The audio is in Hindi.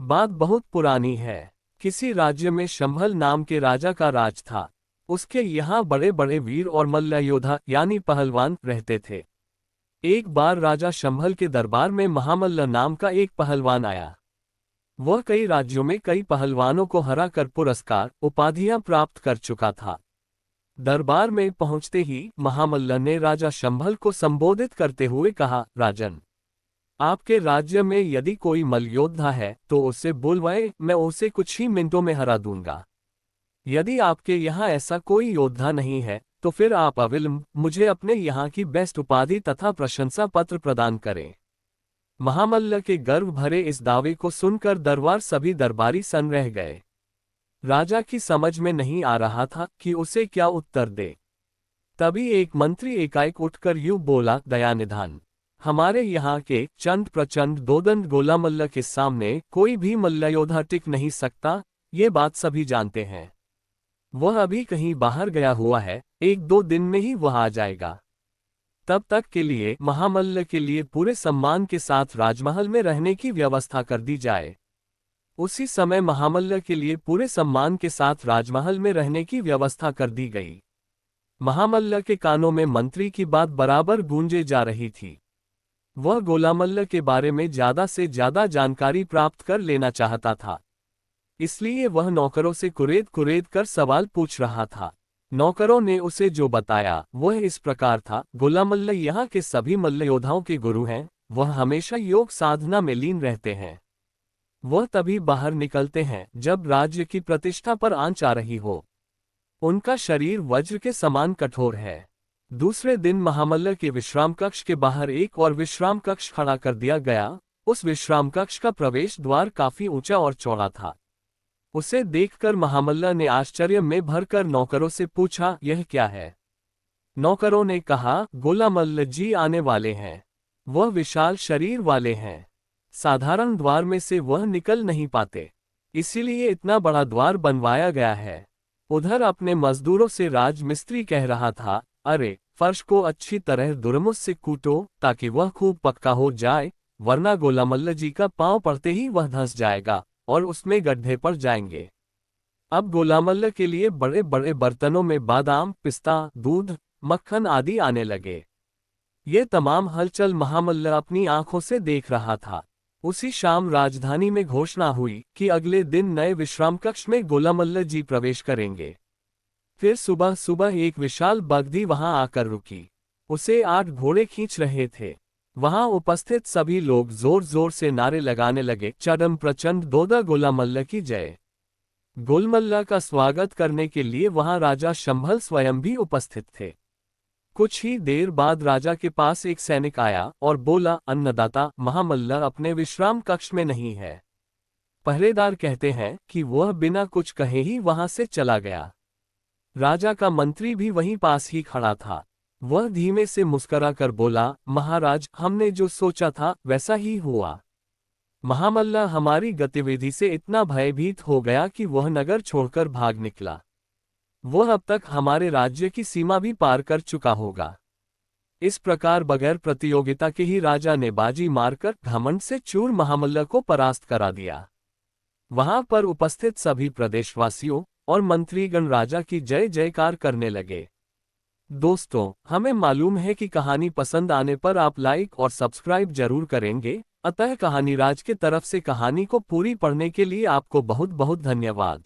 बात बहुत पुरानी है। किसी राज्य में शंभल नाम के राजा का राज था। उसके यहाँ बड़े बड़े वीर और मल्ल योद्धा यानी पहलवान रहते थे। एक बार राजा शंभल के दरबार में महामल्ल नाम का एक पहलवान आया। वह कई राज्यों में कई पहलवानों को हराकर पुरस्कार उपाधियां प्राप्त कर चुका था। दरबार में पहुंचते ही महामल्ल ने राजा शंभल को संबोधित करते हुए कहा, राजन, आपके राज्य में यदि कोई मल्लयोद्धा है तो उससे बुलवाए, मैं उसे कुछ ही मिनटों में हरा दूंगा। यदि आपके यहाँ ऐसा कोई योद्धा नहीं है तो फिर आप अविलंब मुझे अपने यहाँ की बेस्ट उपाधि तथा प्रशंसा पत्र प्रदान करें। महामल्ल के गर्व भरे इस दावे को सुनकर दरबार सभी दरबारी सन रह गए। राजा की समझ में नहीं आ रहा था कि उसे क्या उत्तर दे। तभी एक मंत्री एकाएक उठकर यूं बोला, दयानिधान, हमारे यहाँ के चंद प्रचंड दोदंड गोलामल्ल के सामने कोई भी मल्लयोद्धा टिक नहीं सकता, ये बात सभी जानते हैं। वह अभी कहीं बाहर गया हुआ है, 1-2 दिन में ही वह आ जाएगा। तब तक के लिए महामल्ल के लिए पूरे सम्मान के साथ राजमहल में रहने की व्यवस्था कर दी जाए। उसी समय महामल्ल के लिए पूरे सम्मान के साथ राजमहल में रहने की व्यवस्था कर दी गई। महामल्ल के कानों में मंत्री की बात बराबर गूंजे जा रही थी। वह गोलामल्ल के बारे में ज्यादा से ज्यादा जानकारी प्राप्त कर लेना चाहता था। इसलिए वह नौकरों से कुरेद कुरेद कर सवाल पूछ रहा था। नौकरों ने उसे जो बताया वह इस प्रकार था, गोलामल्ल यहाँ के सभी मल्ल योद्धाओं के गुरु हैं। वह हमेशा योग साधना में लीन रहते हैं। वह तभी बाहर निकलते हैं जब राज्य की प्रतिष्ठा पर आंच आ रही हो। उनका शरीर वज्र के समान कठोर है। दूसरे दिन महामल्ल के विश्राम कक्ष के बाहर एक और विश्राम कक्ष खड़ा कर दिया गया। उस विश्राम कक्ष का प्रवेश द्वार काफी ऊंचा और चौड़ा था। उसे देखकर महामल्ल ने आश्चर्य में भरकर नौकरों से पूछा, यह क्या है? नौकरों ने कहा, गोलामल्ल जी आने वाले हैं। वह विशाल शरीर वाले हैं। साधारण द्वार में से वह निकल नहीं पाते, इसीलिए इतना बड़ा द्वार बनवाया गया है। उधर अपने मजदूरों से राजमिस्त्री कह रहा था, अरे फर्श को अच्छी तरह दुरमुस से कूटो ताकि वह खूब पक्का हो जाए, वरना गोलामल्ल जी का पांव पड़ते ही वह धंस जाएगा और उसमें गड्ढे पड़ जाएंगे। अब गोलामल्ल के लिए बड़े बड़े बर्तनों में बादाम, पिस्ता, दूध, मक्खन आदि आने लगे। ये तमाम हलचल महामल्ल अपनी आंखों से देख रहा था। उसी शाम राजधानी में घोषणा हुई कि अगले दिन नए विश्राम कक्ष में गोलामल्ल जी प्रवेश करेंगे। फिर सुबह सुबह एक विशाल बगधी वहां आकर रुकी। उसे 8 घोड़े खींच रहे थे। वहां उपस्थित सभी लोग जोर जोर से नारे लगाने लगे, चडम प्रचंड दोदा गोलामल्ल की जय। गोलमल्ल का स्वागत करने के लिए वहां राजा शंभल स्वयं भी उपस्थित थे। कुछ ही देर बाद राजा के पास एक सैनिक आया और बोला, अन्नदाता, महामल्ल अपने विश्राम कक्ष में नहीं है। पहरेदार कहते हैं कि वह बिना कुछ कहे ही वहां से चला गया। राजा का मंत्री भी वहीं पास ही खड़ा था। वह धीमे से मुस्कुराकर बोला, महाराज, हमने जो सोचा था वैसा ही हुआ। महामल्ल हमारी गतिविधि से इतना भयभीत हो गया कि वह नगर छोड़कर भाग निकला। वह अब तक हमारे राज्य की सीमा भी पार कर चुका होगा। इस प्रकार बगैर प्रतियोगिता के ही राजा ने बाजी मारकर घमंड से चूर महामल्ल को परास्त करा दिया। वहां पर उपस्थित सभी प्रदेशवासियों और मंत्रीगण राजा की जय जयकार करने लगे। दोस्तों, हमें मालूम है कि कहानी पसंद आने पर आप लाइक और सब्सक्राइब जरूर करेंगे, अतः कहानी राज के तरफ से कहानी को पूरी पढ़ने के लिए आपको बहुत बहुत धन्यवाद।